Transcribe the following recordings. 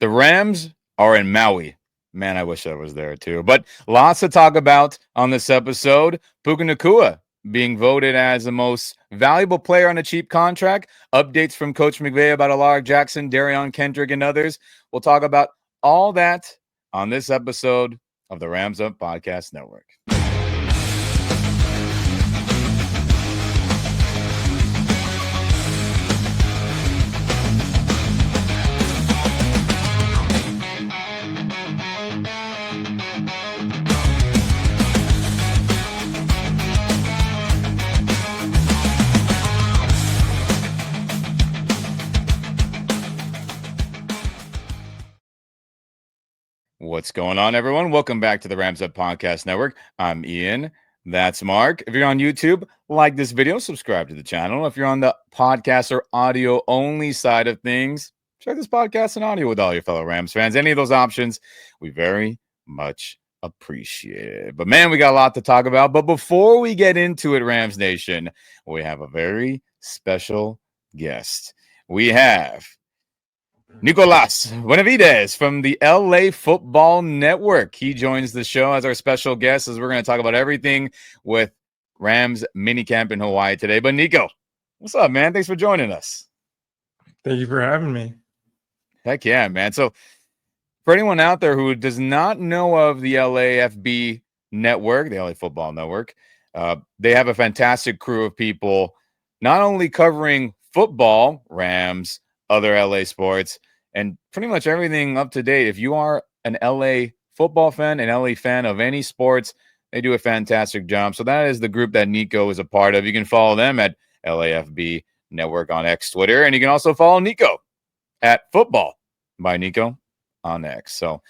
The Rams are in Maui. Man, I wish I was there too. But lots to talk about on this episode. Puka Nakua being voted as the most valuable player on a cheap contract. Updates from Coach McVay about Alaric Jackson, Darion Kendrick, and others. We'll talk about all that on this episode of the Rams Up Podcast Network. What's going on, everyone? Welcome back to the Rams Up Podcast Network. I'm Ian. That's Mark. If you're on YouTube, like this video, subscribe to the channel. If you're on the podcast or audio only side of things, share this podcast and audio with all your fellow Rams fans. Any of those options, we very much appreciate it. But man, we got a lot to talk about. But before we get into it, Rams Nation, we have a very special guest. We have Nicolas Benavides from the LA Football Network. He joins the show as our special guest as we're going to talk about everything with Rams Minicamp in Hawaii today. But Nikko, what's up, man? Thanks for joining us. Thank you for having me. Heck yeah, man. So for anyone out there who does not know of the LAFB Network, the LA Football Network, they have a fantastic crew of people, not only covering football, Rams, other LA sports, and pretty much everything up to date. If you are an LA football fan, an LA fan of any sports, they do a fantastic job. So that is the group that Nikko is a part of. You can follow them at LAFB Network on X, Twitter, and you can also follow Nikko at FootballbyNikko on X. So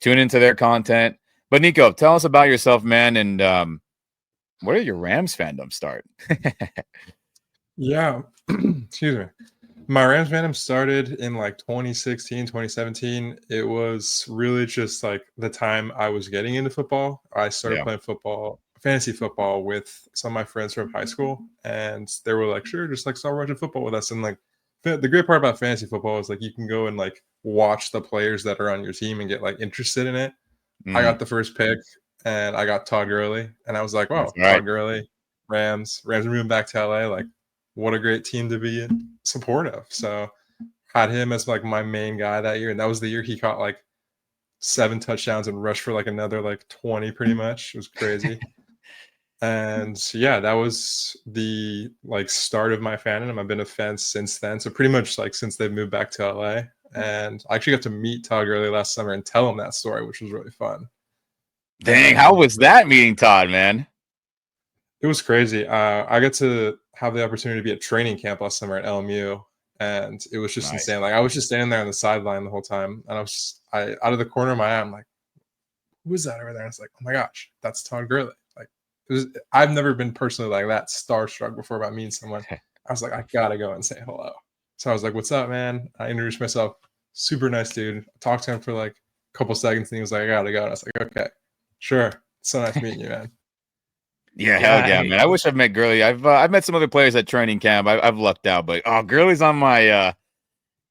tune into their content. But Nikko, tell us about yourself, man, and where did your Rams fandom start? Yeah, excuse me. My Rams fandom started in like 2016, 2017. It was really just like the time I was getting into football. I started playing football, fantasy football, with some of my friends from high school, and they were like, sure, just like start watching football with us. And like the great part about fantasy football is like you can go and like watch the players that are on your team and get like interested in it. I got the first pick and I got Todd Gurley, and I was like, wow, Todd Gurley, Rams are moving back to LA. Like, what a great team to be supportive. So had him as like my main guy that year. And that was the year he caught like 7 touchdowns and rushed for like another like 20 pretty much. It was crazy. And yeah, that was the like start of my fandom. I've been a fan since then. So pretty much like since they've moved back to LA. And I actually got to meet Todd Gurley last summer and tell him that story, which was really fun. Dang, how was that meeting Todd, man? It was crazy. I got to have the opportunity to be at training camp last summer at LMU, and it was just insane. Like I was just standing there on the sideline the whole time, and I out of the corner of my eye, I'm like, "Who is that over there?" And it's like, "Oh my gosh, that's Todd Gurley." Like I've never been personally like that starstruck before about meeting someone. I was like, I gotta go and say hello. So I was like, "What's up, man?" I introduced myself. Super nice dude. I talked to him for like a couple seconds, and he was like, "I gotta go." And I was like, "Okay, sure. So nice meeting you, man." Yeah, hell yeah, man. I wish I've met Gurley. I've met some other players at training camp. I've lucked out, but Gurley's on my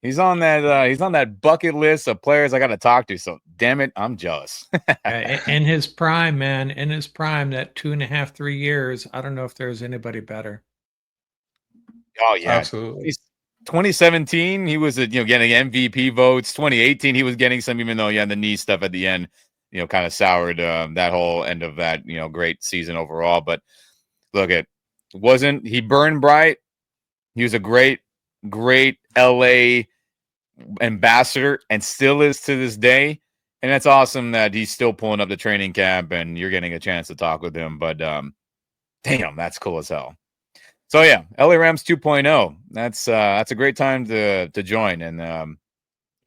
he's on that bucket list of players I got to talk to. So damn it, I'm jealous. In his prime, man, in his prime, that 2.5, 3 years, I don't know if there's anybody better. Oh yeah, absolutely. 2017, he was getting MVP votes. 2018, he was getting some, even though he had the knee stuff at the end. Kind of soured that whole end of that, great season overall. But look, he burned bright. He was a great, great LA ambassador and still is to this day. And that's awesome that he's still pulling up the training camp and you're getting a chance to talk with him. But damn, that's cool as hell. So yeah, LA Rams 2.0. That's a great time to join. And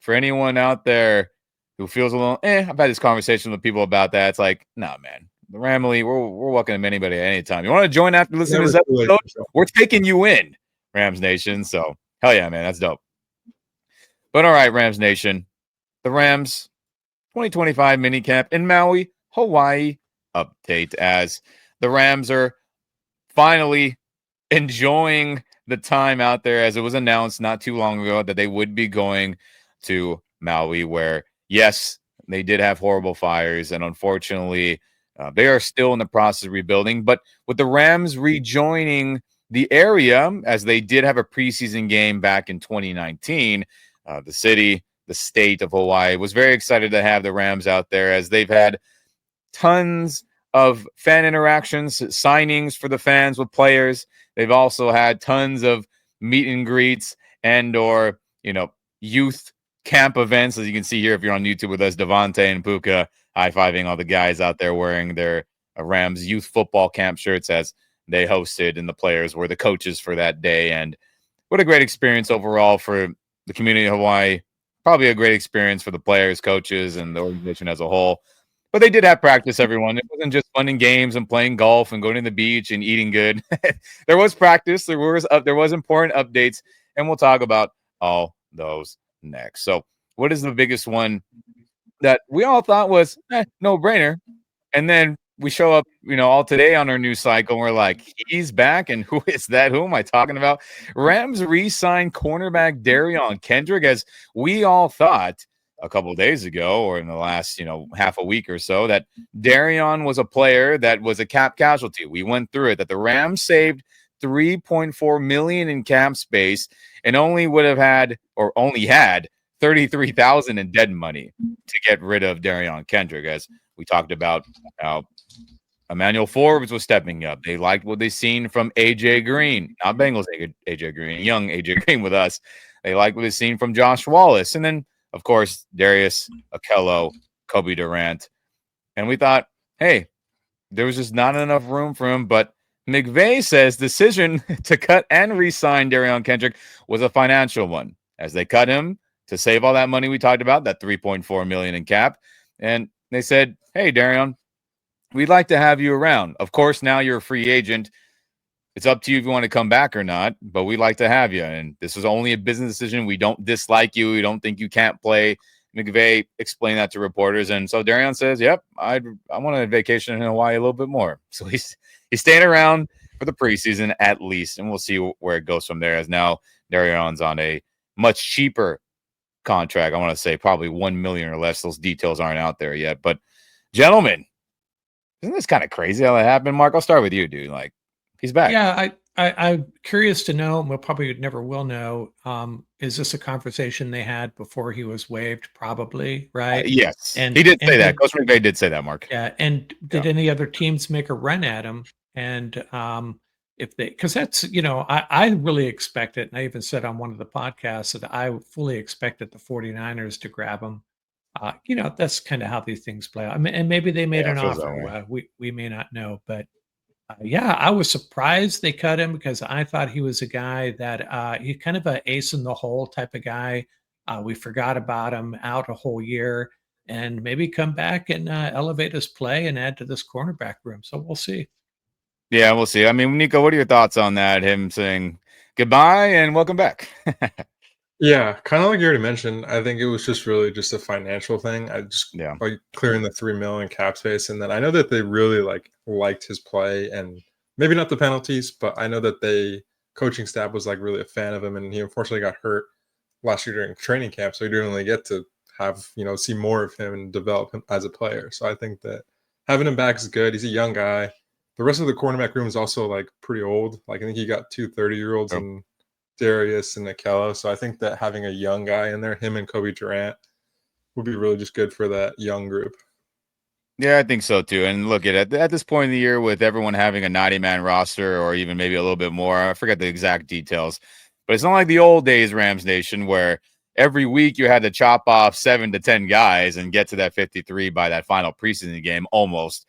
for anyone out there who feels a little, I've had this conversation with people about that. It's like, nah, man. The Ramley, we're welcoming anybody at any time. You want to join after listening to this episode? We're taking you in, Rams Nation. So, hell yeah, man. That's dope. But all right, Rams Nation. The Rams 2025 minicamp in Maui, Hawaii update as the Rams are finally enjoying the time out there as it was announced not too long ago that they would be going to Maui, where, yes, they did have horrible fires, and unfortunately, they are still in the process of rebuilding. But with the Rams rejoining the area, as they did have a preseason game back in 2019, the city, the state of Hawaii was very excited to have the Rams out there, as they've had tons of fan interactions, signings for the fans with players. They've also had tons of meet and greets and or, youth camp events, as you can see here if you're on YouTube with us, Devontae and Puka high-fiving all the guys out there wearing their Rams youth football camp shirts, as they hosted and the players were the coaches for that day. And what a great experience overall for the community of Hawaii. Probably a great experience for the players, coaches, and the organization as a whole. But they did have practice, everyone. It wasn't just fun and games and playing golf and going to the beach and eating good. There was practice. There was important updates, and we'll talk about all those next. So what is the biggest one that we all thought was no-brainer? And then we show up, all today on our news cycle, and we're like, he's back, and who is that? Who am I talking about? Rams re-signed cornerback Darion Kendrick, as we all thought a couple of days ago, or in the last, half a week or so, that Darion was a player that was a cap casualty. We went through it, that the Rams saved $3.4 million in cap space and only had $33,000 in dead money to get rid of Darion Kendrick. As we talked about how Emmanuel Forbes was stepping up. They liked what they seen from AJ Green, not Bengals AJ Green, young AJ Green with us. They liked what they seen from Josh Wallace. And then, of course, Darius Akello, Kobie Durant. And we thought, hey, there was just not enough room for him. But McVay says decision to cut and re-sign Darion Kendrick was a financial one, as they cut him to save all that money we talked about, that $3.4 million in cap. And they said, hey, Darion, we'd like to have you around. Of course, now you're a free agent. It's up to you if you want to come back or not, but we'd like to have you. And this is only a business decision. We don't dislike you. We don't think you can't play. McVay explained that to reporters. And so Darion says, yep, I want a vacation in Hawaii a little bit more. So he's staying around for the preseason at least, and we'll see where it goes from there, as now Darion's on a much cheaper contract. I want to say probably $1 million or less. Those details aren't out there yet. But gentlemen, isn't this kind of crazy how that happened? Mark, I'll start with you, dude. Like, he's back. Yeah, I'm curious to know, and we'll probably never will know, is this a conversation they had before he was waived? Probably, right? Yes. And he did say that. Coach McVay did say that, Mark. Yeah. And did any other teams make a run at him? And if they, because that's, I really expect it. And I even said on one of the podcasts that I fully expected the 49ers to grab him. That's kind of how these things play out. I mean, and maybe they made an offer. We may not know, but I was surprised they cut him, because I thought he was a guy that he's kind of an ace in the hole type of guy. We forgot about him out a whole year, and maybe come back and elevate his play and add to this cornerback room. So we'll see. Yeah, we'll see. I mean, Nikko, what are your thoughts on that? Him saying goodbye and welcome back. Yeah, kind of like you already mentioned, I think it was just really just a financial thing. Like clearing the $3 million cap space, and then I know that they really liked his play, and maybe not the penalties, but I know that coaching staff was really a fan of him, and he unfortunately got hurt last year during training camp, so he didn't really get to have see more of him and develop him as a player. So I think that having him back is good. He's a young guy. The rest of the cornerback room is also pretty old. I think you got two 30-year-olds and Darius and Akello. So I think that having a young guy in there, him and Kobie Durant, would be really just good for that young group. Yeah, I think so too. And look, at this point in the year, with everyone having a 90-man roster, or even maybe a little bit more, I forget the exact details, but it's not like the old days, Rams Nation, where every week you had to chop off 7 to 10 guys and get to that 53 by that final preseason game almost.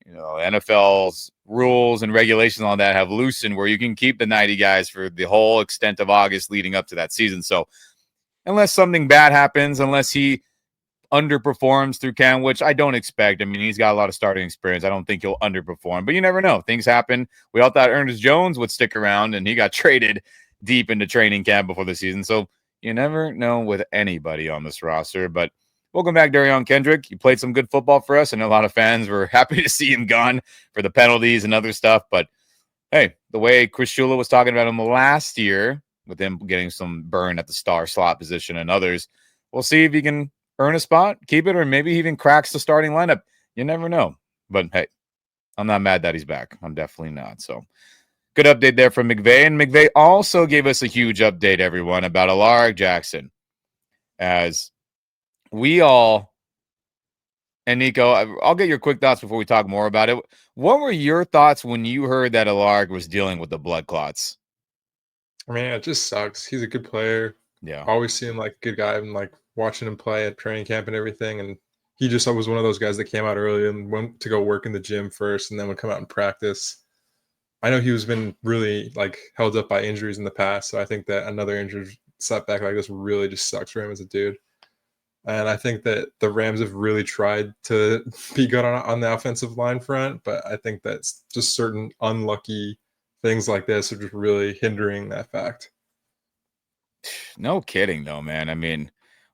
NFL's rules and regulations on that have loosened, where you can keep the 90 guys for the whole extent of August leading up to that season. So unless something bad happens, unless he underperforms through camp, which I don't expect. I mean, he's got a lot of starting experience. I don't think he'll underperform, but you never know. Things happen. We all thought Ernest Jones would stick around, and he got traded deep into training camp before the season. So you never know with anybody on this roster. But welcome back, Derion Kendrick. You played some good football for us, and a lot of fans were happy to see him gone for the penalties and other stuff. But hey, the way Chris Shula was talking about him last year, with him getting some burn at the star slot position and others, we'll see if he can earn a spot, keep it, or maybe he even cracks the starting lineup. You never know. But hey, I'm not mad that he's back. I'm definitely not. So good update there from McVay. And McVay also gave us a huge update, everyone, about Alaric Jackson. As we all, and Nikko, I'll get your quick thoughts before we talk more about it. What were your thoughts when you heard that Alaric was dealing with the blood clots? I mean, it just sucks. He's a good player. Yeah. Always seemed like a good guy and like watching him play at training camp and everything. And he just was one of those guys that came out early and went to go work in the gym first and then would come out and practice. I know he was been really like held up by injuries in the past. So I think that another injury setback like this really just sucks for him as a dude. And I think that the Rams have really tried to be good on the offensive line front, but I think that's just certain unlucky things like this are just really hindering that fact. No kidding, though, man. I mean,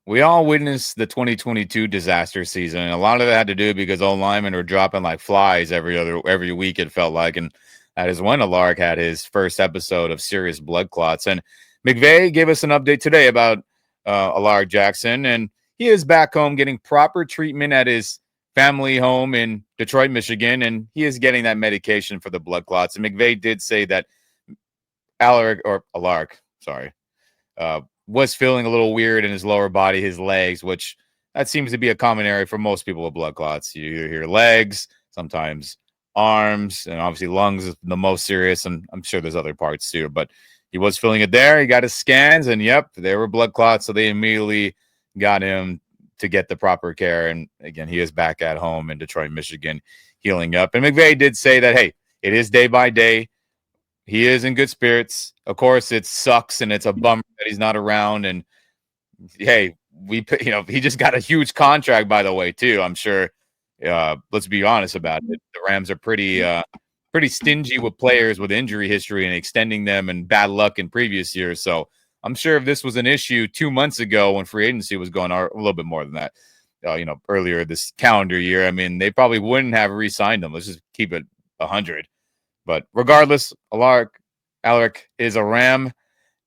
we all witnessed the 2022 disaster season, and a lot of it had to do because old linemen were dropping like flies every week, it felt like. And that is when Alaric had his first episode of serious blood clots. And McVay gave us an update today about Alaric Jackson, and he is back home getting proper treatment at his family home in Detroit, Michigan, and he is getting that medication for the blood clots. And McVay did say that Alaric, was feeling a little weird in his lower body, his legs, which that seems to be a common area for most people with blood clots. You hear legs, sometimes arms, and obviously lungs is the most serious, and I'm sure there's other parts too, but he was feeling it there. He got his scans, and yep, there were blood clots, so they immediately got him to get the proper care. And again, he is back at home in Detroit, Michigan, healing up. And McVay did say that, hey, it is day by day. He is in good spirits. Of course, it sucks and it's a bummer that he's not around. And hey, he just got a huge contract, by the way, too. I'm sure. Let's be honest about it. The Rams are pretty stingy with players with injury history and extending them and bad luck in previous years. So I'm sure if this was an issue 2 months ago when free agency was going on, or a little bit more than that, earlier this calendar year, I mean, they probably wouldn't have re-signed him. Let's just keep it 100. But regardless, Alaric is a Ram,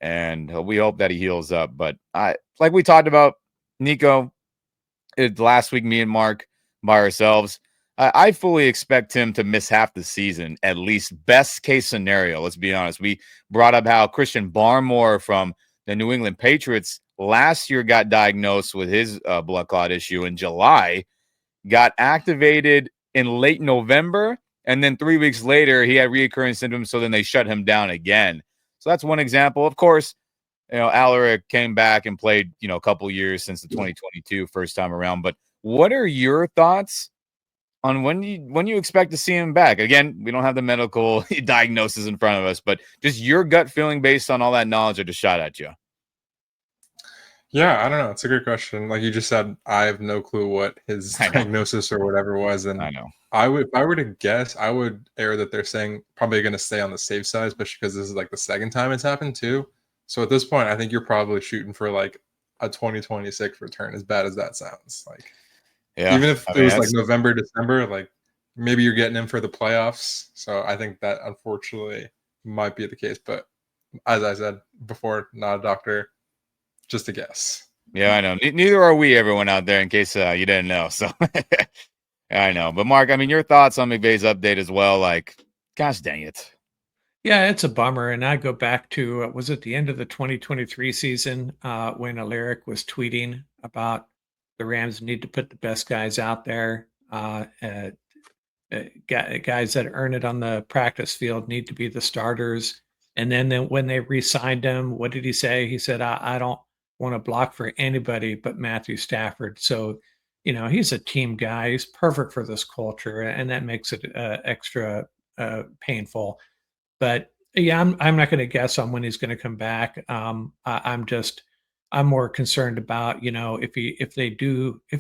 and we hope that he heals up. But like we talked about, Nikko, last week, me and Mark by ourselves, I fully expect him to miss half the season, at least best case scenario. Let's be honest. We brought up how Christian Barmore from the New England Patriots last year got diagnosed with his blood clot issue in July, got activated in late November, and then 3 weeks later, he had reoccurring symptoms, so then they shut him down again. So that's one example. Of course, Alaric came back and played, a couple years since the 2022 first time around. But what are your thoughts on when you expect to see him back? Again, we don't have the medical diagnosis in front of us, but just your gut feeling based on all that knowledge I just shot at you. Yeah, I don't know. It's a good question. Like you just said, I have no clue what his diagnosis or whatever was. And I know. if I were to guess, I would err that they're saying probably going to stay on the safe side, especially because this is like the second time it's happened too. So at this point, I think you're probably shooting for like a 2026 return, as bad as that sounds. Like, yeah, even if it was like November, December, like maybe you're getting him for the playoffs. So I think that unfortunately might be the case. But as I said before, not a doctor. Just a guess. Yeah, I know. Neither are we, everyone out there, in case you didn't know. So I know. But Mark, I mean, your thoughts on McVay's update as well. Like, gosh dang it. Yeah, it's a bummer. And I go back to, was it the end of the 2023 season when Alaric was tweeting about the Rams need to put the best guys out there. Guys that earn it on the practice field need to be the starters. And then when they re-signed him, what did he say? He said, I don't want to block for anybody but Matthew Stafford. So, he's a team guy. He's perfect for this culture, and that makes it extra painful. But yeah, I'm not going to guess on when he's going to come back. I'm more concerned about, if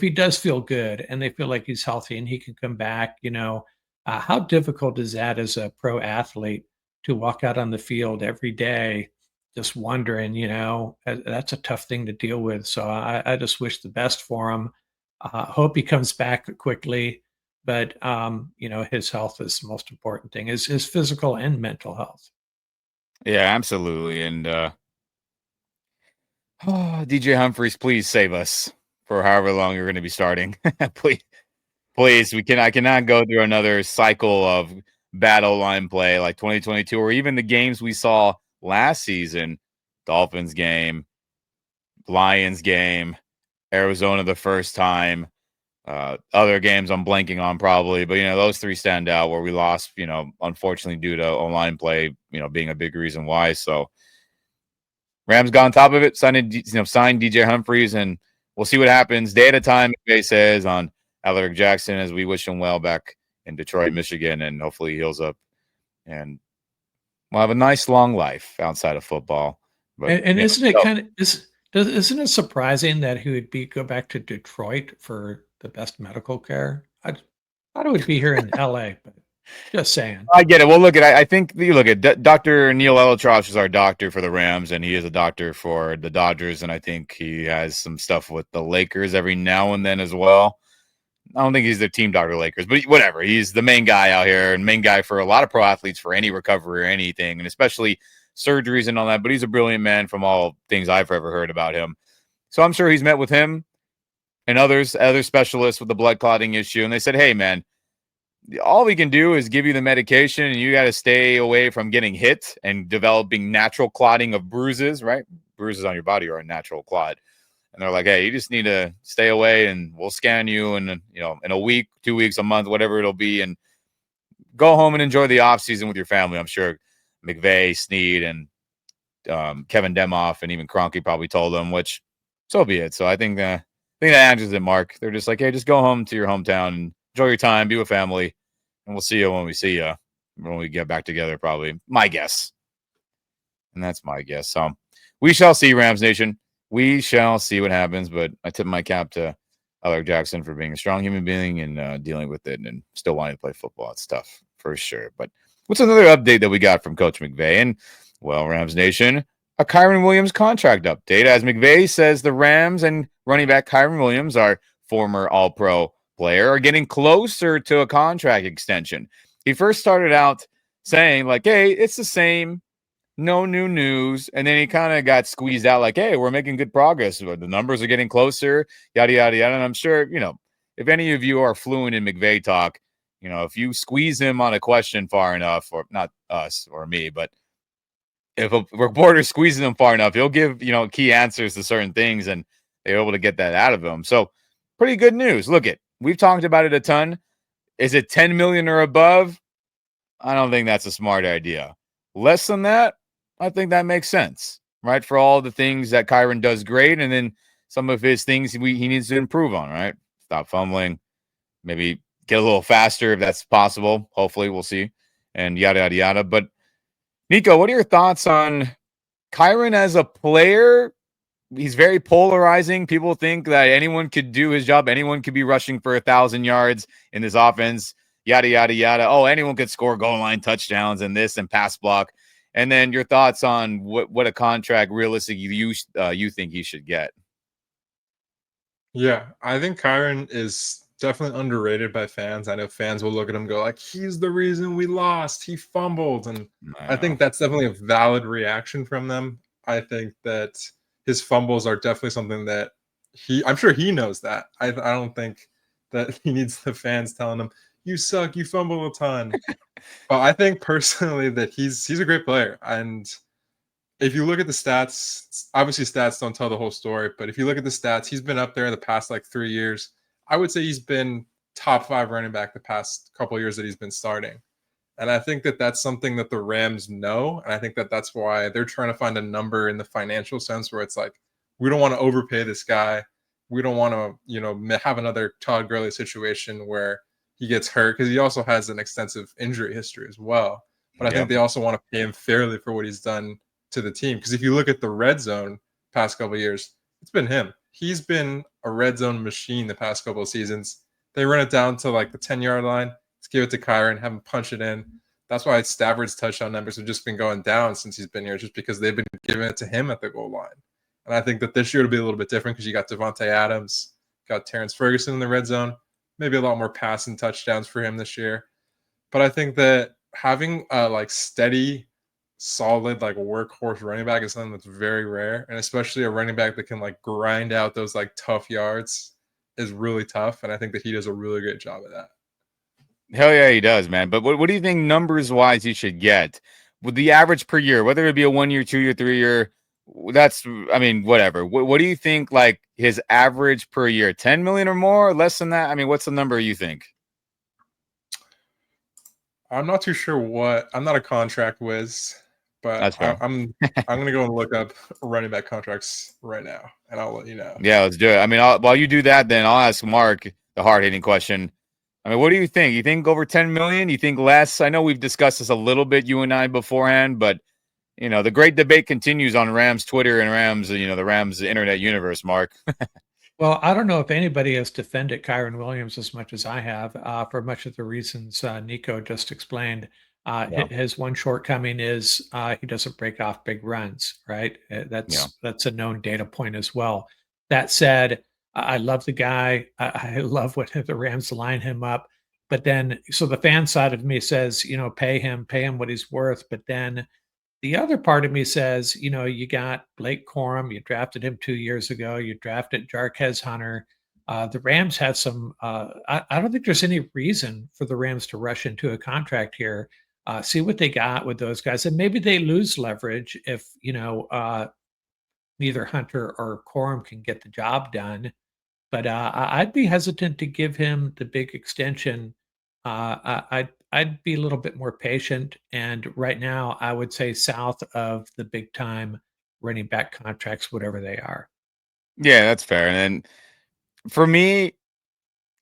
he does feel good and they feel like he's healthy and he can come back, how difficult is that as a pro athlete to walk out on the field every day just wondering, that's a tough thing to deal with. So I just wish the best for him. Hope he comes back quickly. But, his health is the most important thing, is his physical and mental health. Yeah, absolutely. And DJ Humphries, please save us for however long you're going to be starting. Please, I cannot go through another cycle of bad O-line play like 2022, or even the games we saw last season, Dolphins game, Lions game, Arizona the first time, other games I'm blanking on probably, but those three stand out where we lost, unfortunately due to O-line play, being a big reason why. So Rams got on top of it, signed DJ Humphries, and we'll see what happens day at a time, McVay says, on Alaric Jackson, as we wish him well back in Detroit, Michigan, and hopefully he heals up and we'll have a nice long life outside of football. But isn't it surprising that he would go back to Detroit for the best medical care? I thought it would be here in LA, but just saying. I get it. Well, I think you look at Dr. Neil Elitrosh is our doctor for the Rams, and he is a doctor for the Dodgers, and I think he has some stuff with the Lakers every now and then as well. I don't think he's the team doctor Lakers, but whatever. He's the main guy out here and main guy for a lot of pro athletes for any recovery or anything, and especially surgeries and all that. But he's a brilliant man from all things I've ever heard about him. So I'm sure he's met with him and other specialists with the blood clotting issue, and they said, hey, man, all we can do is give you the medication, and you got to stay away from getting hit and developing natural clotting of bruises, right? Bruises on your body are a natural clot. And they're like, hey, you just need to stay away, and we'll scan you in a week, 2 weeks, a month, whatever it'll be, and go home and enjoy the offseason with your family. I'm sure McVay, Snead, and Kevin Demoff, and even Kroenke probably told them, which so be it. So I think that answers it, Mark. They're just like, hey, just go home to your hometown and enjoy your time, be with family, and we'll see you when we see you, when we get back together, probably. My guess. And that's my guess. So we shall see, Rams Nation. We shall see what happens, but I tip my cap to Alaric Jackson for being a strong human being and dealing with it and still wanting to play football. It's tough, for sure. But what's another update that we got from Coach McVay? And, well, Rams Nation, a Kyren Williams contract update. As McVay says, the Rams and running back Kyren Williams, our former All-Pro player, are getting closer to a contract extension. He first started out saying, like, hey, it's the same. No new news. And then he kind of got squeezed out like, hey, we're making good progress. The numbers are getting closer, yada, yada, yada. And I'm sure, if any of you are fluent in McVay talk, if you squeeze him on a question far enough, or not us or me, but if a reporter squeezes him far enough, he'll give, key answers to certain things, and they're able to get that out of him. So pretty good news. Look we've talked about it a ton. Is it 10 million or above? I don't think that's a smart idea. Less than that, I think that makes sense, right? For all the things that Kyren does great, and then some of his things he needs to improve on, right? Stop fumbling, maybe get a little faster if that's possible. Hopefully, we'll see, and yada, yada, yada. But, Nikko, what are your thoughts on Kyren as a player? He's very polarizing. People think that anyone could do his job. Anyone could be rushing for 1,000 yards in this offense, yada, yada, yada. Oh, anyone could score goal line touchdowns and this and pass block. And then your thoughts on what a contract realistically you think he should get. Yeah, I think Kyren is definitely underrated by fans. I know fans will look at him and go like, he's the reason we lost. He fumbled. And I think that's definitely a valid reaction from them. I think that his fumbles are definitely something that I'm sure he knows that. I don't think that he needs the fans telling him, you suck, you fumble a ton. But I think personally that he's a great player. And if you look at the stats, obviously stats don't tell the whole story, but if you look at the stats, he's been up there the past 3 years. I would say he's been top 5 running back the past couple of years that he's been starting. And I think that that's something that the Rams know. And I think that that's why they're trying to find a number in the financial sense where it's like, we don't want to overpay this guy. We don't want to, have another Todd Gurley situation where he gets hurt, because he also has an extensive injury history as well. But I think they also want to pay him fairly for what he's done to the team. Because if you look at the red zone past couple of years, it's been him. He's been a red zone machine the past couple of seasons. They run it down to the 10-yard line. Let's give it to Kyren, have him punch it in. That's why Stafford's touchdown numbers have just been going down since he's been here, just because they've been giving it to him at the goal line. And I think that this year will be a little bit different because you got Devontae Adams, got Terrence Ferguson in the red zone. Maybe a lot more passing touchdowns for him this year. But I think that having a steady solid like workhorse running back is something that's very rare, and especially a running back that can like grind out those like tough yards is really tough, and I think that he does a really great job of that. Hell yeah, he does, man. But what do you think numbers wise he should get with the average per year, whether it be a 1 year, 2 year, 3 year? That's, I mean, whatever. What do you think like his average per year? 10 million or more, or less than that? I mean, what's the number you think? I'm not too sure what. I'm not a contract whiz, but That's fair. I'm going to go and look up running back contracts right now, and I'll let you know. Yeah, let's do it. I mean, while you do that, then I'll ask Mark the hard hitting question. I mean, what do you think? You think over 10 million? You think less? I know we've discussed this a little bit, you and I, beforehand, but the great debate continues on Rams Twitter and Rams, the Rams internet universe, Mark. Well, I don't know if anybody has defended Kyren Williams as much as I have for much of the reasons Nikko just explained. Yeah. His one shortcoming is he doesn't break off big runs, right? That's a known data point as well. That said, I love the guy. I love what the Rams line him up. But then, so the fan side of me says, pay him what he's worth. But then the other part of me says, you got Blake Corum. You drafted him 2 years ago. You drafted Jarquez Hunter. The Rams have some. I don't think there's any reason for the Rams to rush into a contract here. See what they got with those guys, and maybe they lose leverage if neither Hunter or Corum can get the job done. But I'd be hesitant to give him the big extension. I'd be a little bit more patient, and right now I would say south of the big time running back contracts, whatever they are. Yeah, that's fair. And then for me,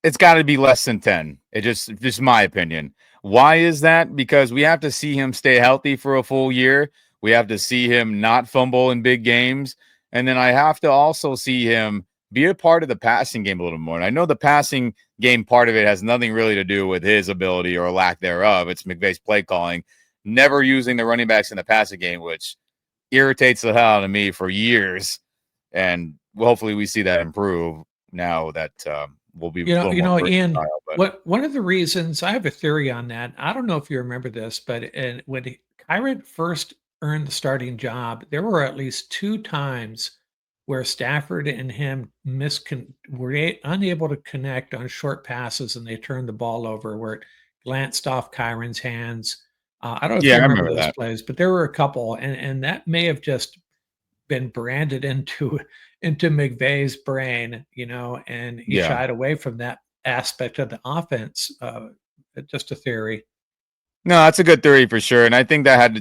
it's got to be less than 10. It just my opinion. Why is that? Because we have to see him stay healthy for a full year. We have to see him not fumble in big games. And then I have to also see him be a part of the passing game a little more. And I know the passing game part of it has nothing really to do with his ability or lack thereof. It's McVay's play calling, never using the running backs in the passing game, which irritates the hell out of me for years. And hopefully we see that improve now that we'll be Ian, one of the reasons I have a theory on that, I don't know if you remember this, but when Kyren first earned the starting job, there were at least 2 times where Stafford and him were unable to connect on short passes, and they turned the ball over where it glanced off Kyren's hands. I don't know if you remember those plays, but there were a couple, and that may have just been branded into McVay's brain, and he shied away from that aspect of the offense. Just a theory. No, that's a good theory for sure. And I think that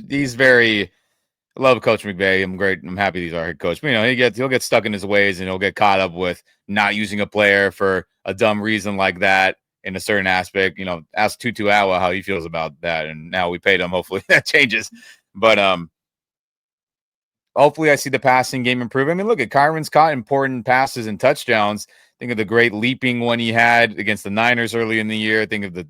he's very, I love Coach McVay. I'm great. I'm happy he's our head coach. But, he'll get stuck in his ways, and he'll get caught up with not using a player for a dumb reason like that in a certain aspect. Ask Tutu Awa how he feels about that. And now we paid him. Hopefully that changes. But hopefully I see the passing game improve. I mean, look at Kyren's caught important passes and touchdowns. Think of the great leaping one he had against the Niners early in the year. Think of the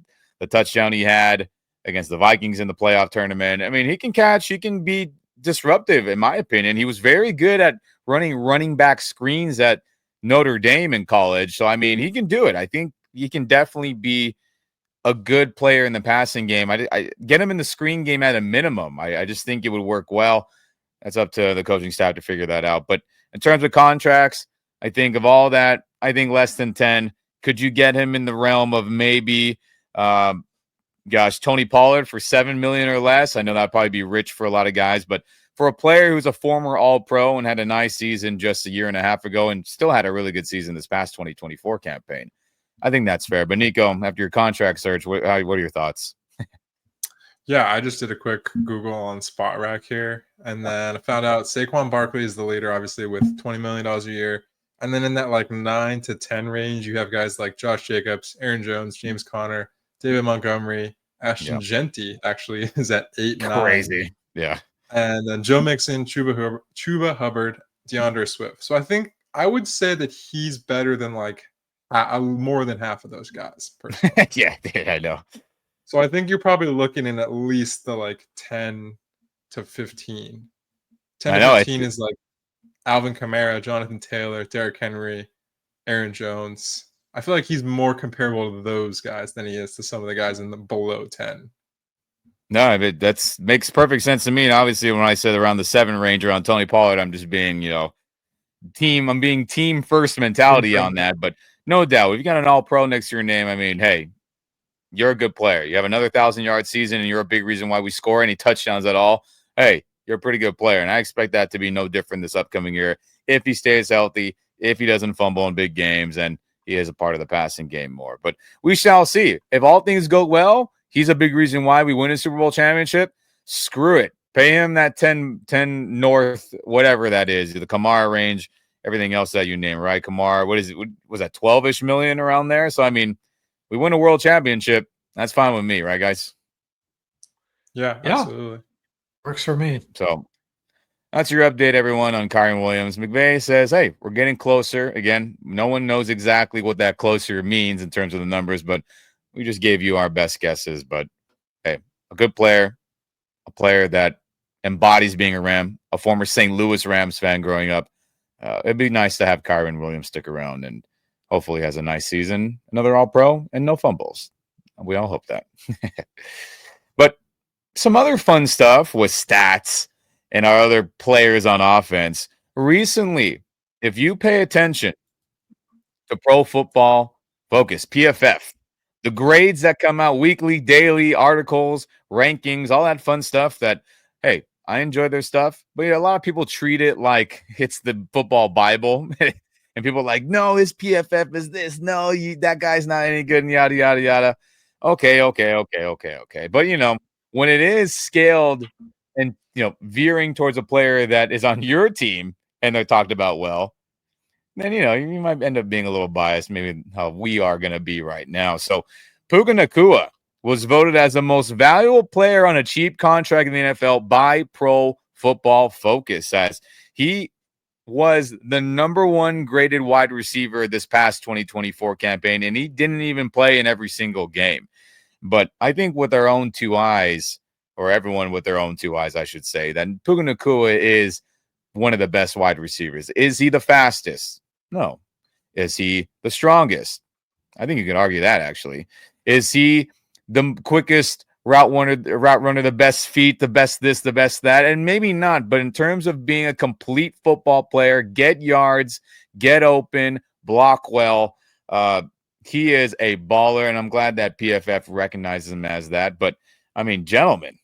touchdown he had against the Vikings in the playoff tournament. I mean, he can catch. He can be disruptive, in my opinion. He was very good at running back screens at Notre Dame in college. So, I mean, he can do it. I think he can definitely be a good player in the passing game. I get him in the screen game at a minimum. I just think it would work well. That's up to the coaching staff to figure that out. But in terms of contracts, I think of all that, I think less than 10. Could you get him in the realm of maybe, Tony Pollard for $7 million or less? I know that'd probably be rich for a lot of guys, but for a player who's a former All-Pro and had a nice season just a year and a half ago and still had a really good season this past 2024 campaign, I think that's fair. But Nikko, after your contract search, what are your thoughts? Yeah, I just did a quick Google on Spot Rack here, and then I found out Saquon Barkley is the leader, obviously, with $20 million a year. And then in that like 9 to 10 range, you have guys like Josh Jacobs, Aaron Jones, James Conner, David Montgomery, Ashton Genty actually is at 8, Crazy. 9. Yeah. And then Joe Mixon, Chuba Hubbard, DeAndre Swift. So I think I would say that he's better than like more than half of those guys. Yeah, I know. So I think you're probably looking in at least the like 10 to 15. 10 to 15 is like Alvin Kamara, Jonathan Taylor, Derrick Henry, Aaron Jones. I feel like he's more comparable to those guys than he is to some of the guys in the below 10. No, that's makes perfect sense to me. And obviously, when I said around the 7 ranger on Tony Pollard, I'm just being, I'm being team first mentality on that. But no doubt, if you got an all pro next to your name, I mean, hey, you're a good player. You have another 1,000-yard season, and you're a big reason why we score any touchdowns at all. Hey, you're a pretty good player. And I expect that to be no different this upcoming year if he stays healthy, if he doesn't fumble in big games, and he is a part of the passing game more. But we shall see. If all things go well, he's a big reason why we win a Super Bowl championship. Screw it. Pay him that 10 north, whatever that is, the Kamara range, everything else that you name, right? Kamara, what is it? Was that 12-ish million around there? So, I mean, we win a world championship. That's fine with me, right, guys? Yeah, absolutely. Works for me. So that's your update, everyone, on Kyren Williams. McVay says, hey, we're getting closer. Again, no one knows exactly what that closer means in terms of the numbers, but we just gave you our best guesses. But, hey, a good player, a player that embodies being a Ram, a former St. Louis Rams fan growing up. It'd be nice to have Kyren Williams stick around and hopefully has a nice season, another all-pro, and no fumbles. We all hope that. But some other fun stuff with stats and our other players on offense. Recently, if you pay attention to Pro Football Focus, PFF, the grades that come out weekly, daily, articles, rankings, all that fun stuff that, hey, I enjoy their stuff, but a lot of people treat it like it's the football Bible. And people are like, no, his PFF is this. No, that guy's not any good, and yada, yada, yada. Okay. But, when it is scaled and, veering towards a player that is on your team and they're talked about well, then, you might end up being a little biased, maybe how we are going to be right now. So Puka Nakua was voted as the most valuable player on a cheap contract in the NFL by Pro Football Focus, as he was the number 1 graded wide receiver this past 2024 campaign, and he didn't even play in every single game. But I think with our own 2 eyes, or everyone with their own 2 eyes, I should say, that Puka Nakua is one of the best wide receivers. Is he the fastest? No. Is he the strongest? I think you could argue that, actually. Is he the quickest route runner, the best feet, the best this, the best that? And maybe not, but in terms of being a complete football player, get yards, get open, block well, he is a baller, and I'm glad that PFF recognizes him as that. But, I mean, gentlemen,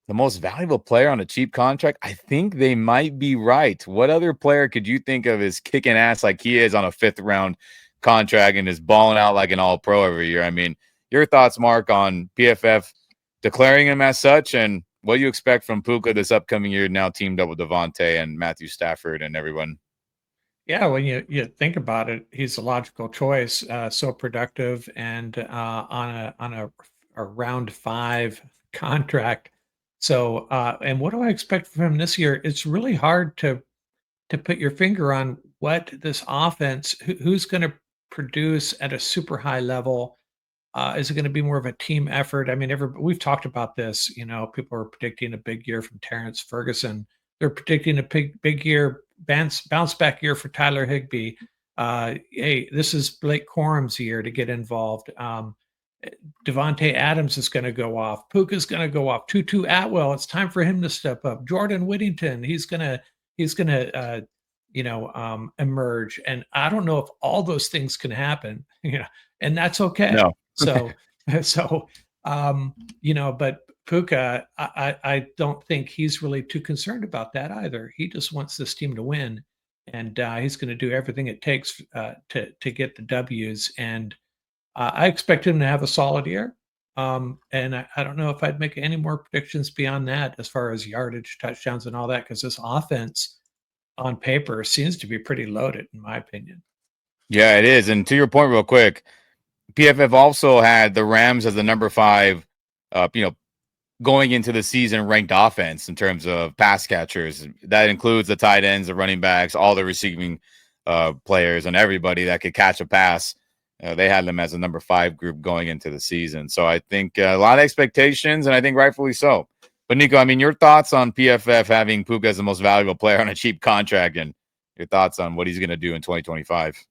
the most valuable player on a cheap contract, I think they might be right. What other player could you think of as kicking ass like he is on a 5th-round contract and is balling out like an all-pro every year? I mean, your thoughts, Mark, on PFF declaring him as such, and what you expect from Puka this upcoming year, now teamed up with Devontae and Matthew Stafford and everyone? Yeah, when you think about it, he's a logical choice. So productive, and on a round 5 contract. So, and what do I expect from him this year? It's really hard to put your finger on what this offense, who's going to produce at a super high level. Is it going to be more of a team effort? I mean, we've talked about this. People are predicting a big year from Terrence Ferguson. They're predicting a big year, bounce back year for Tyler Higbee. Hey, this is Blake Corum's year to get involved. Devontae Adams is going to go off. Puka's going to go off. Tutu Atwell, it's time for him to step up. Jordan Whittington, he's going to emerge. And I don't know if all those things can happen, and that's okay. No. But Puka, I don't think he's really too concerned about that either. He just wants this team to win, and he's going to do everything it takes to get the W's. And I expect him to have a solid year. And I don't know if I'd make any more predictions beyond that as far as yardage, touchdowns, and all that, because this offense on paper seems to be pretty loaded, in my opinion. Yeah, it is. And to your point, real quick, PFF also had the Rams as the number 5, going into the season ranked offense in terms of pass catchers. That includes the tight ends, the running backs, all the receiving players, and everybody that could catch a pass. They had them as a number 5 group going into the season. So I think a lot of expectations, and I think rightfully so. But Nikko, I mean, your thoughts on PFF having Puka as the most valuable player on a cheap contract, and your thoughts on what he's going to do in 2025?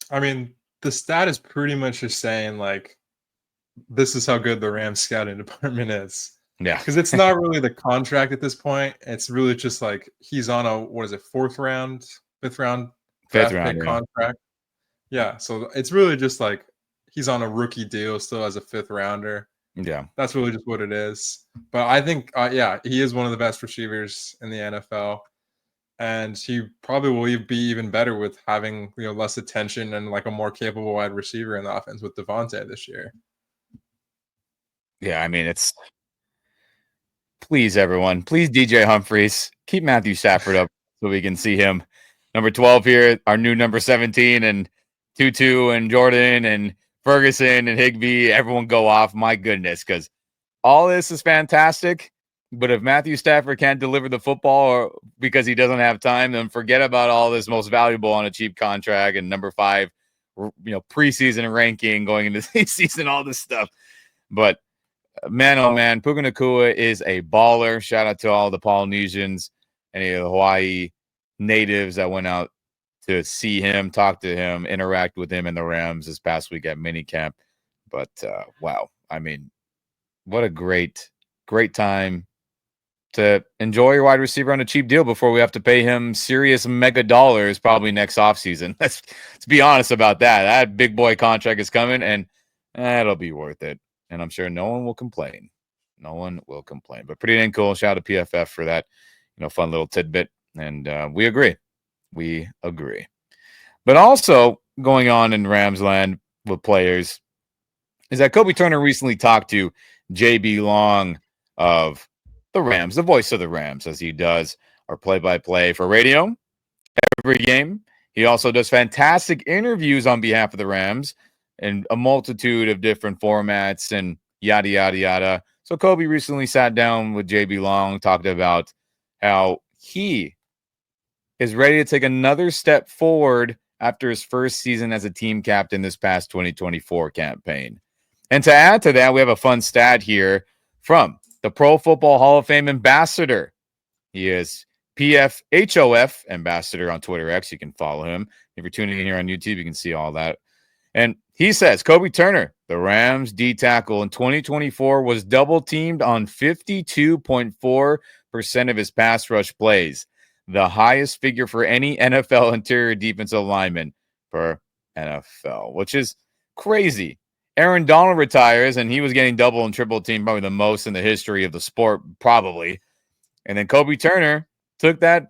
I mean, the stat is pretty much just saying, like, this is how good the Rams scouting department is. Yeah. Because it's not really the contract at this point. It's really just like he's on a, what is it, fifth round draft pick contract. Yeah. So it's really just like he's on a rookie deal still as a fifth rounder. Yeah. That's really just what it is. But I think, he is one of the best receivers in the NFL. And he probably will be even better with having, less attention and like a more capable wide receiver in the offense with Devontae this year. Yeah, I mean, please, everyone, please DJ Humphries, keep Matthew Stafford up so we can see him. Number 12 here, our new number 17, and Tutu and Jordan and Ferguson and Higbee, everyone go off. My goodness, because all this is fantastic. But if Matthew Stafford can't deliver the football or because he doesn't have time, then forget about all this most valuable on a cheap contract and number 5, preseason ranking going into the season, all this stuff. But man, oh man, Puka Nakua is a baller. Shout out to all the Polynesians, any of the Hawaii natives that went out to see him, talk to him, interact with him in the Rams this past week at minicamp. But wow, I mean, what a great time to enjoy your wide receiver on a cheap deal before we have to pay him serious mega dollars probably next offseason. Let's be honest about that. That big boy contract is coming, and it'll be worth it. And I'm sure no one will complain. No one will complain. But pretty dang cool. Shout out to PFF for that, fun little tidbit. And we agree. We agree. But also going on in Rams land with players is that Kobie Turner recently talked to JB Long of the Rams, the voice of the Rams, as he does our play-by-play for radio every game. He also does fantastic interviews on behalf of the Rams in a multitude of different formats and yada, yada, yada. So Kobie recently sat down with JB Long, talked about how he is ready to take another step forward after his first season as a team captain this past 2024 campaign. And to add to that, we have a fun stat here from the Pro Football Hall of Fame ambassador. He is PFHOF ambassador on Twitter X. You can follow him. If you're tuning in here on YouTube, you can see all that. And he says, Kobie Turner, the Rams D tackle in 2024, was double teamed on 52.4% of his pass rush plays, the highest figure for any NFL interior defensive lineman per NFL, which is crazy. Aaron Donald retires, and he was getting double and triple teamed probably the most in the history of the sport, probably. And then Kobie Turner took that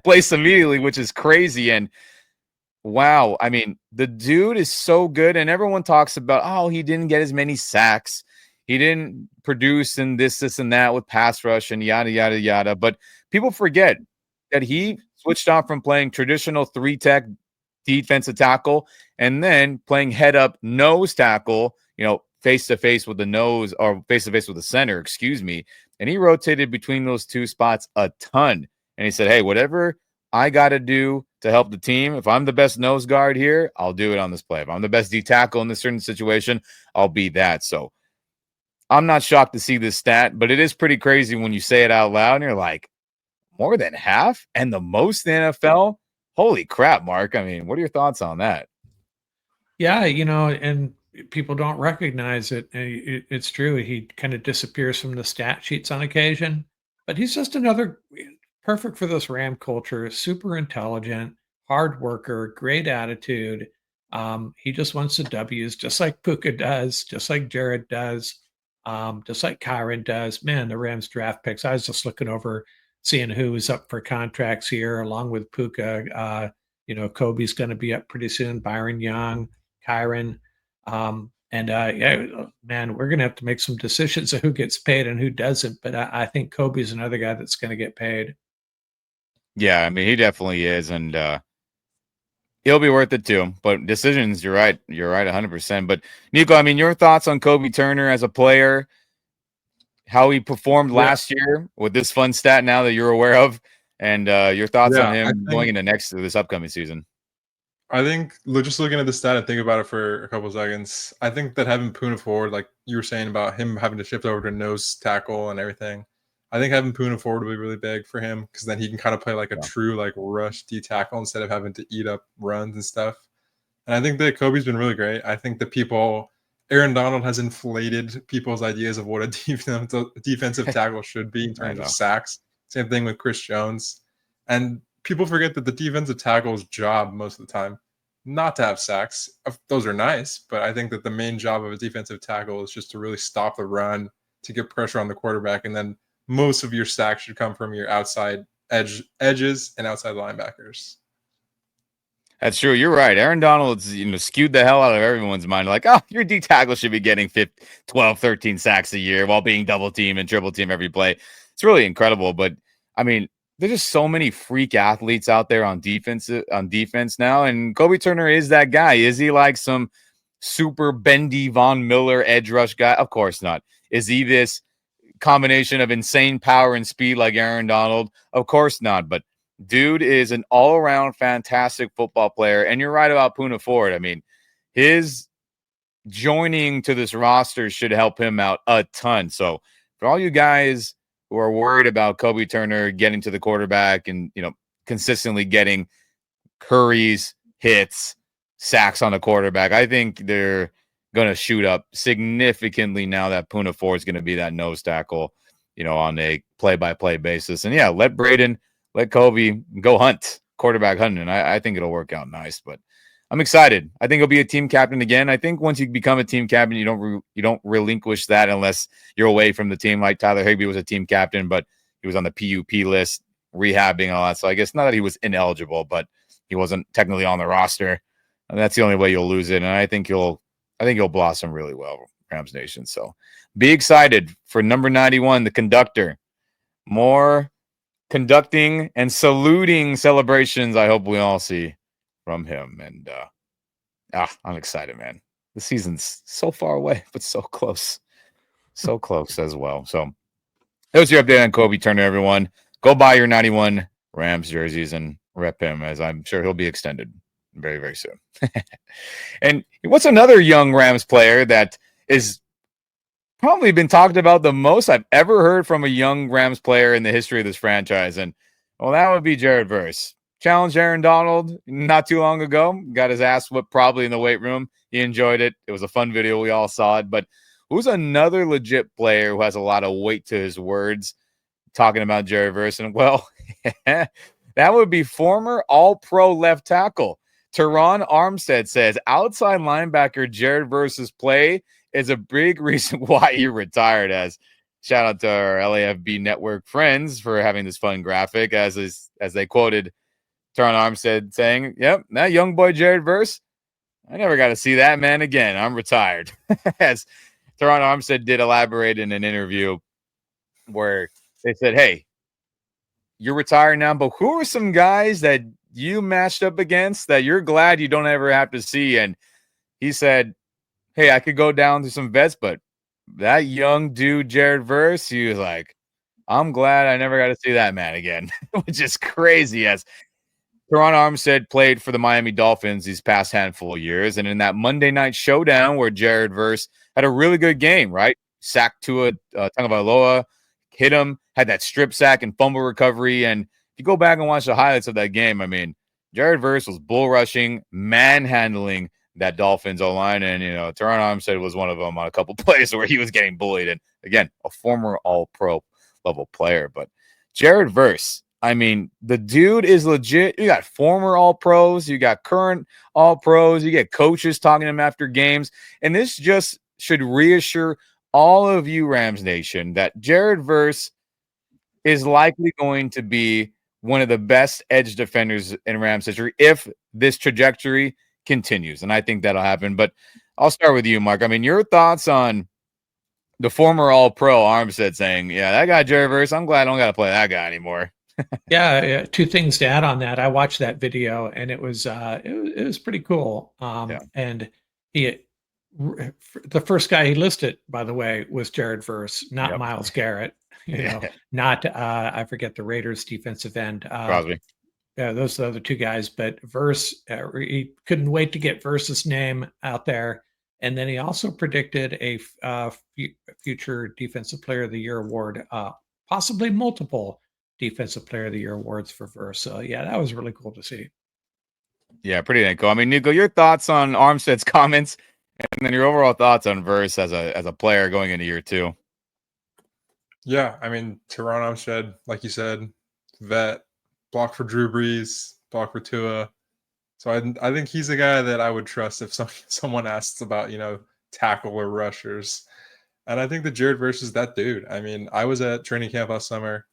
place immediately, which is crazy. And wow, I mean, the dude is so good, and everyone talks about, he didn't get as many sacks. He didn't produce in this, and that with pass rush and yada, yada, yada. But people forget that he switched off from playing traditional 3-tech defensive tackle and then playing head-up nose tackle, face-to-face with the nose or face-to-face with the center, excuse me. And he rotated between those two spots a ton. And he said, hey, whatever I got to do to help the team, if I'm the best nose guard here, I'll do it on this play. If I'm the best D tackle in this certain situation, I'll be that. So I'm not shocked to see this stat, but it is pretty crazy when you say it out loud and you're like, more than half and the most in the NFL? Holy crap, Mark. I mean, what are your thoughts on that? Yeah, and people don't recognize it. It's true. He kind of disappears from the stat sheets on occasion, but he's just another perfect for this Ram culture, super intelligent, hard worker, great attitude. He just wants the W's, just like Puka does, just like Jared does, just like Kyren does. Man, the Rams draft picks. I was just looking over, seeing who is up for contracts here, along with Puka. Kobie's going to be up pretty soon. Byron Young, Kyren. Man, we're going to have to make some decisions of who gets paid and who doesn't. But I think Kobie's another guy that's going to get paid. Yeah, I mean, he definitely is. And he'll be worth it too. But decisions, you're right. You're right 100%. But Nikko, I mean, your thoughts on Kobie Turner as a player, how he performed last year with this fun stat now that you're aware of, and your thoughts on him going into this upcoming season. I think just looking at the stat and think about it for a couple of seconds, I think that having Puka forward, like you were saying about him having to shift over to nose tackle and everything, I think having Puka forward will be really big for him because then he can kind of play like a true like rush D tackle instead of having to eat up runs and stuff. And I think that Kobie's been really great. I think the people Aaron Donald has inflated people's ideas of what a defensive tackle should be in terms of sacks. Same thing with Chris Jones. And people forget that the defensive tackle's job most of the time, not to have sacks. Those are nice, but I think that the main job of a defensive tackle is just to really stop the run, to get pressure on the quarterback, and then most of your sacks should come from your outside edges and outside linebackers. That's true. You're right. Aaron Donald's, skewed the hell out of everyone's mind. Like, oh, your D tackle should be getting 12, 13 sacks a year while being double team and triple team every play. It's really incredible. But I mean, there's just so many freak athletes out there on defense now. And Kobie Turner is that guy. Is he like some super bendy Von Miller edge rush guy? Of course not. Is he this combination of insane power and speed like Aaron Donald? Of course not. But dude is an all-around fantastic football player. And you're right about Poona Ford. I mean, his joining to this roster should help him out a ton. So for all you guys who are worried about Kobie Turner getting to the quarterback and, consistently getting hurries, hits, sacks on the quarterback, I think they're going to shoot up significantly now that Poona Ford is going to be that nose tackle, on a play-by-play basis. And, yeah, let Kobie go hunt, quarterback hunting. And I think it'll work out nice. But I'm excited. I think he'll be a team captain again. I think once you become a team captain, you don't relinquish that unless you're away from the team. Like Tyler Higbee was a team captain, but he was on the PUP list, rehabbing and all that. So I guess not that he was ineligible, but he wasn't technically on the roster. And that's the only way you'll lose it. And I think he'll blossom really well, Rams Nation. So be excited for number 91, the conductor. More conducting and saluting celebrations I hope we all see from him. And I'm excited, man. The season's so far away, but so close. So close as well. So that was your update on Kobie Turner, everyone. Go buy your 91 Rams jerseys and rep him, as I'm sure he'll be extended very, very soon. And what's another young Rams player that is probably been talked about the most I've ever heard from a young Rams player in the history of this franchise? And, well, that would be Jared Verse. Challenged Aaron Donald not too long ago. Got his ass whipped probably in the weight room. He enjoyed it. It was a fun video. We all saw it. But who's another legit player who has a lot of weight to his words talking about Jared Verse? And, well, that would be former All-Pro left tackle Derion Armstead says outside linebacker Jared Verse's play is a big reason why he retired. As shout out to our LAFB Network friends for having this fun graphic, as they quoted Derion Armstead saying, "Yep, that young boy Jared Verse, I never got to see that man again. I'm retired." As Derion Armstead did elaborate in an interview where they said, "Hey, you're retired now, but who are some guys that you matched up against that you're glad you don't ever have to see?" And he said, "Hey, I could go down to some vets, but that young dude, Jared Verse," he was like, "I'm glad I never got to see that man again," which is crazy. As Derion Armstead played for the Miami Dolphins these past handful of years, and in that Monday night showdown where Jared Verse had a really good game, right? Sacked Tua Tagovailoa, hit him, had that strip sack and fumble recovery. And if you go back and watch the highlights of that game, I mean, Jared Verse was bull rushing, manhandling that Dolphins O-line. And, Derion Armstead was one of them on a couple plays where he was getting bullied. And again, a former All-Pro level player. But Jared Verse, I mean, the dude is legit. You got former All-Pros, you got current All-Pros, you get coaches talking to him after games. And this just should reassure all of you Rams Nation that Jared Verse is likely going to be one of the best edge defenders in Rams history if this trajectory continues. And I think that'll happen. But I'll start with you, Mark. I mean, your thoughts on the former All-Pro Armstead saying, "Yeah, that guy Jared Verse, I'm glad I don't got to play that guy anymore." Yeah, two things to add on that. I watched that video and it was pretty cool. And the first guy he listed, by the way, was Jared Verse, not Myles Garrett. Not I forget the Raiders defensive end. Crosby. Yeah, those are the other two guys. But Verse, he couldn't wait to get Verse's name out there. And then he also predicted a future Defensive Player of the Year award, possibly multiple Defensive Player of the Year awards for Verse. So yeah, that was really cool to see. Yeah, pretty cool. I mean, Nikko, your thoughts on Armstead's comments And then your overall thoughts on Verse as a player going into year 2. Yeah, I mean, Teron Armstead, like you said, vet, block for Drew Brees, block for Tua. So I think he's a guy that I would trust if someone asks about, tackle or rushers. And I think that Jared Verse is that dude. I mean, I was at training camp last summer,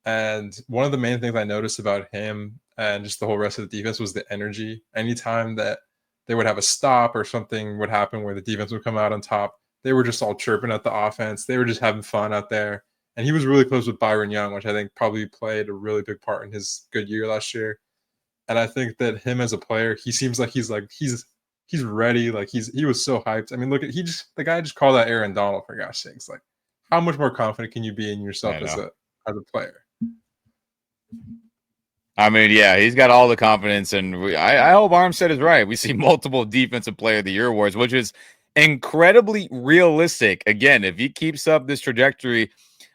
and one of the main things I noticed about him and just the whole rest of the defense was the energy. Anytime that they would have a stop or something would happen where the defense would come out on top, they were just all chirping at the offense. They were just having fun out there. And he was really close with Byron Young, which I think probably played a really big part in his good year last year. And I think that him as a player, he seems like he's ready. Like he was so hyped. I mean, look at the guy just called out Aaron Donald, for gosh sakes. Like, how much more confident can you be in yourself as a player? I mean, yeah, he's got all the confidence, and I hope Armstead is right. We see multiple Defensive Player of the Year awards, which is incredibly realistic. Again, if he keeps up this trajectory,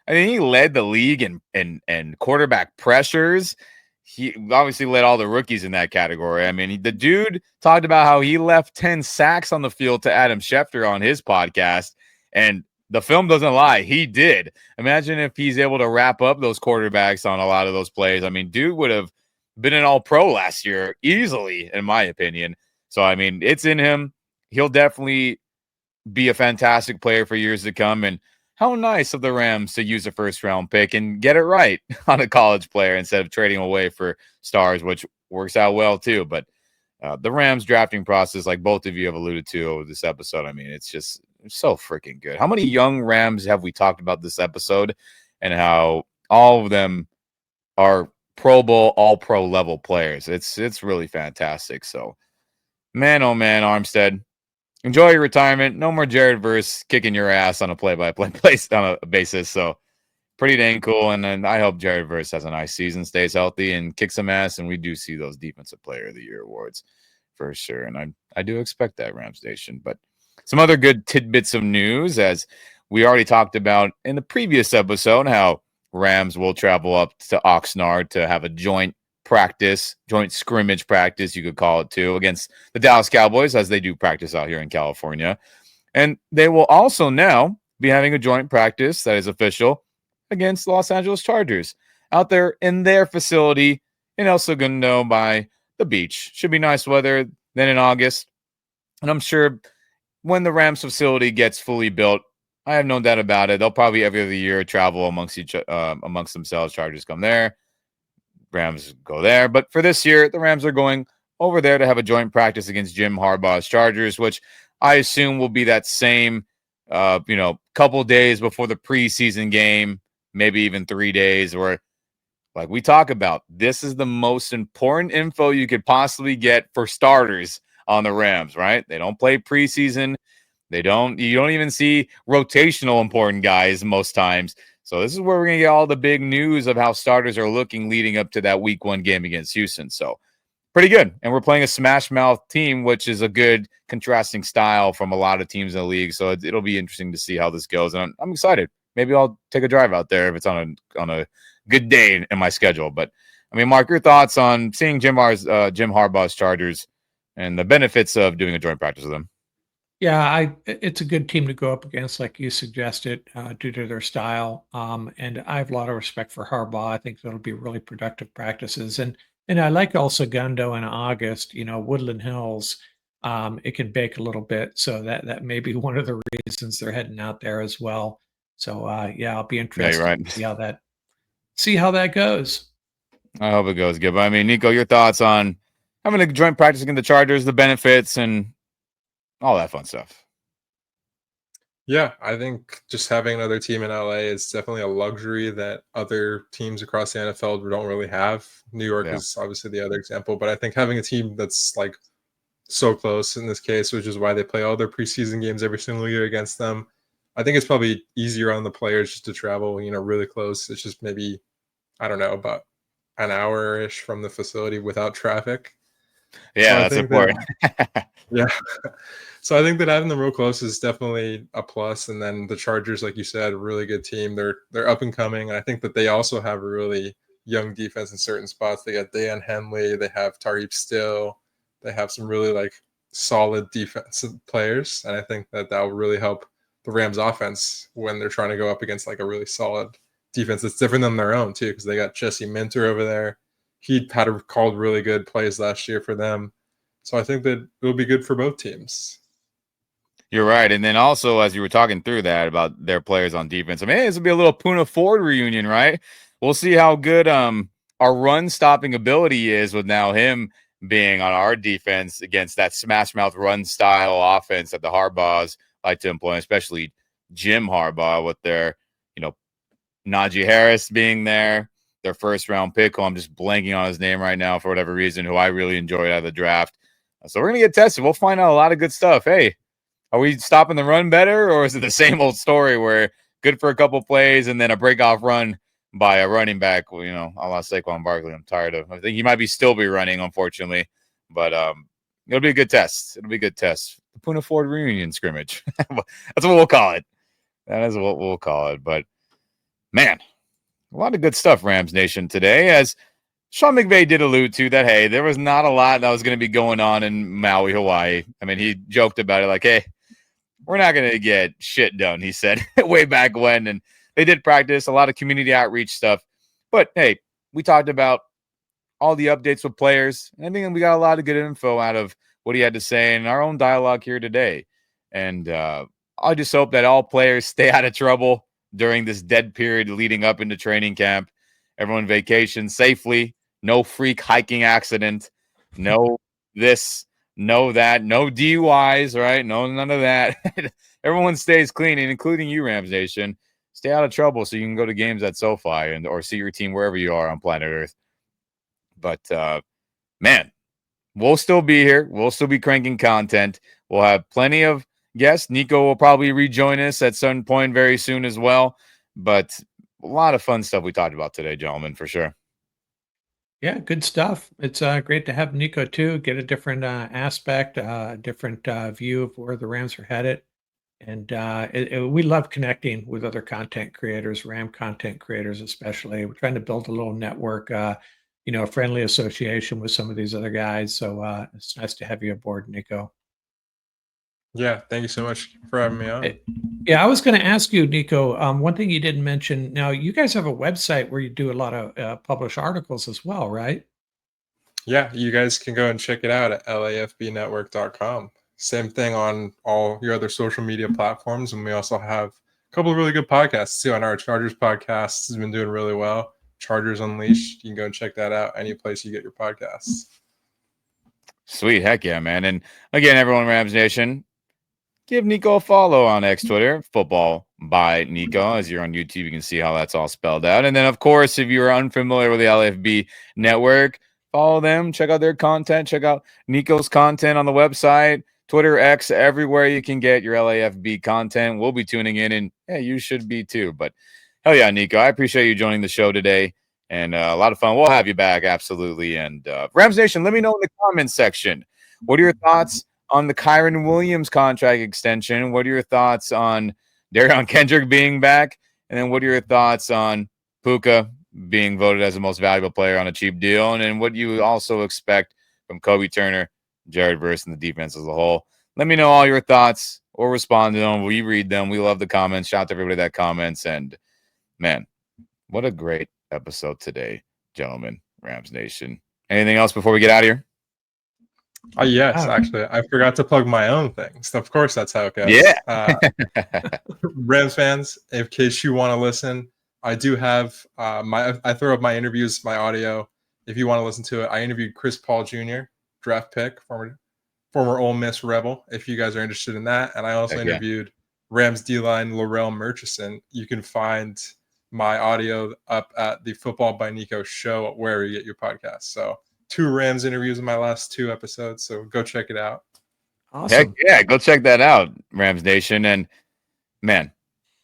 I mean, he led the league in quarterback pressures. He obviously led all the rookies in that category. I mean, the dude talked about how he left 10 sacks on the field to Adam Schefter on his podcast, and the film doesn't lie. He did. Imagine if he's able to wrap up those quarterbacks on a lot of those plays. I mean, dude would have been an all-pro last year easily, in my opinion. So, I mean, it's in him. He'll definitely be a fantastic player for years to come. And how nice of the Rams to use a first-round pick and get it right on a college player instead of trading away for stars, which works out well too. But the Rams drafting process, like both of you have alluded to over this episode, I mean, it's just so freaking good. How many young Rams have we talked about this episode, and how all of them are Pro Bowl, all-pro level players? It's really fantastic. So, man, oh man, Armstead, enjoy your retirement. No more Jared Verse kicking your ass on a play-by-play basis. So, pretty dang cool. And then I hope Jared Verse has a nice season, stays healthy, and kicks some ass. And we do see those Defensive Player of the Year awards for sure. And I do expect that, Rams Nation. But some other good tidbits of news, as we already talked about in the previous episode, how Rams will travel up to Oxnard to have a joint scrimmage practice, you could call it too, against the Dallas Cowboys, as they do practice out here in California. And they will also now be having a joint practice that is official against the Los Angeles Chargers out there in their facility in El Segundo by the beach. Should be nice weather then in August. And I'm sure when the Rams facility gets fully built, I have no doubt about it, they'll probably every other year travel amongst themselves. Chargers come there, Rams go there. But for this year, the Rams are going over there to have a joint practice against Jim Harbaugh's Chargers, which I assume will be that same, couple days before the preseason game, maybe even 3 days, where, like we talk about, this is the most important info you could possibly get for starters on the Rams, right? They don't play preseason. You don't even see rotational important guys most times. So this is where we're going to get all the big news of how starters are looking leading up to that week 1 game against Houston. So pretty good. And we're playing a smash mouth team, which is a good contrasting style from a lot of teams in the league. So it'll be interesting to see how this goes. And I'm excited. Maybe I'll take a drive out there if it's on a good day in my schedule. But I mean, Mark, your thoughts on seeing Jim Harbaugh's Chargers and the benefits of doing a joint practice with them? Yeah, it's a good team to go up against, like you suggested, due to their style. And I have a lot of respect for Harbaugh. I think that'll be really productive practices. And I like El Segundo in August. Woodland Hills, it can bake a little bit, so that may be one of the reasons they're heading out there as well. So I'll be interested to see how that goes. I hope it goes good. But I mean, Nikko, your thoughts on having a joint practice against the Chargers, the benefits, and all that fun stuff. Yeah, I think just having another team in LA is definitely a luxury that other teams across the NFL don't really have. New York is obviously the other example, but I think having a team that's like so close in this case, which is why they play all their preseason games every single year against them, I think it's probably easier on the players just to travel, really close. It's just maybe, I don't know, about an hour-ish from the facility without traffic. Yeah, that's important. Yeah. So I think that having them real close is definitely a plus. And then the Chargers, like you said, a really good team. They're up and coming. And I think that they also have a really young defense in certain spots. They got Dan Henley. They have Tariq Still. They have some really solid defensive players, and I think that will really help the Rams offense when they're trying to go up against like a really solid defense that's different than their own too, because they got Jesse Minter over there. He called really good plays last year for them. So I think that it will be good for both teams. You're right. And then also, as you were talking through that about their players on defense, I mean, this will be a little Puna Ford reunion, right? We'll see how good our run stopping ability is with now him being on our defense against that smash mouth run style offense that the Harbaughs like to employ, especially Jim Harbaugh with their, Najee Harris being there, their first round pick, who I'm just blanking on his name right now for whatever reason, who I really enjoyed out of the draft. So we're going to get tested. We'll find out a lot of good stuff. Hey, are we stopping the run better, or is it the same old story where good for a couple plays and then a breakoff run by a running back, a la Saquon Barkley? I'm tired of. I think he might still be running, unfortunately, but it'll be a good test. It'll be a good test. The Puna Ford reunion scrimmage. That's what we'll call it. That is what we'll call it. But man, a lot of good stuff, Rams Nation, today. As Sean McVay did allude to that, hey, there was not a lot that was going to be going on in Maui, Hawaii. I mean, he joked about it like, hey, we're not going to get shit done, he said, way back when. And they did practice a lot of community outreach stuff. But, hey, we talked about all the updates with players. I think we got a lot of good info out of what he had to say in our own dialogue here today. And I just hope that all players stay out of trouble during this dead period leading up into training camp. Everyone vacation safely. No freak hiking accident. No this, no that. No DUIs, right? No, none of that. Everyone stays clean, including you, Rams Nation. Stay out of trouble so you can go to games at SoFi or see your team wherever you are on planet Earth. But, man, we'll still be here. We'll still be cranking content. We'll have plenty of guests. Nikko will probably rejoin us at some point very soon as well. But a lot of fun stuff we talked about today, gentlemen, for sure. Yeah, good stuff. It's great to have Nikko too. Get a different aspect, different view of where the Rams are headed. And we love connecting with other content creators, Ram content creators especially. We're trying to build a little network, a friendly association with some of these other guys. So it's nice to have you aboard, Nikko. Yeah, thank you so much for having me on. Yeah, I was going to ask you, Nikko, one thing you didn't mention. Now, you guys have a website where you do a lot of published articles as well, right? Yeah, you guys can go and check it out at LAFBNetwork.com. Same thing on all your other social media platforms. And we also have a couple of really good podcasts too. On our Chargers podcast has been doing really well. Chargers Unleashed. You can go and check that out any place you get your podcasts. Sweet. Heck yeah, man. And again, everyone, Rams Nation, give Nikko a follow on X Twitter, FootballbyNikko. As you're on YouTube, you can see how that's all spelled out. And then, of course, if you're unfamiliar with the LAFB Network, follow them, check out their content, check out Nikko's content on the website, Twitter, X, everywhere you can get your LAFB content. We'll be tuning in, and yeah, you should be too. But hell yeah, Nikko, I appreciate you joining the show today. And a lot of fun. We'll have you back, absolutely. And Rams Nation, let me know in the comments section. What are your thoughts on the Kyren Williams contract extension? What are your thoughts on Darion Kendrick being back? And then what are your thoughts on Puka being voted as the most valuable player on a cheap deal? And then what do you also expect from Kobie Turner, Jared Verse, and the defense as a whole? Let me know all your thoughts or respond to them. We read them. We love the comments. Shout out to everybody that comments. And, man, what a great episode today, gentlemen, Rams Nation. Anything else before we get out of here? Yes, actually, I forgot to plug my own things. Of course, that's how it goes. Yeah. Rams fans, in case you want to listen, I do have I throw up my interviews, my audio. If you want to listen to it, I interviewed Chris Paul Jr., draft pick, former Ole Miss Rebel, if you guys are interested in that. And I also interviewed Rams D-line Laurel Murchison. You can find my audio up at the Football by Nikko show where you get your podcast. So 2 Rams interviews in my last 2 episodes. So go check it out. Awesome. Heck yeah, go check that out, Rams Nation. And man,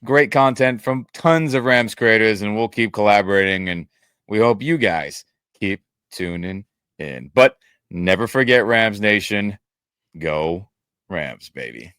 great content from tons of Rams creators, and we'll keep collaborating, and we hope you guys keep tuning in. But never forget, Rams Nation, go Rams, baby.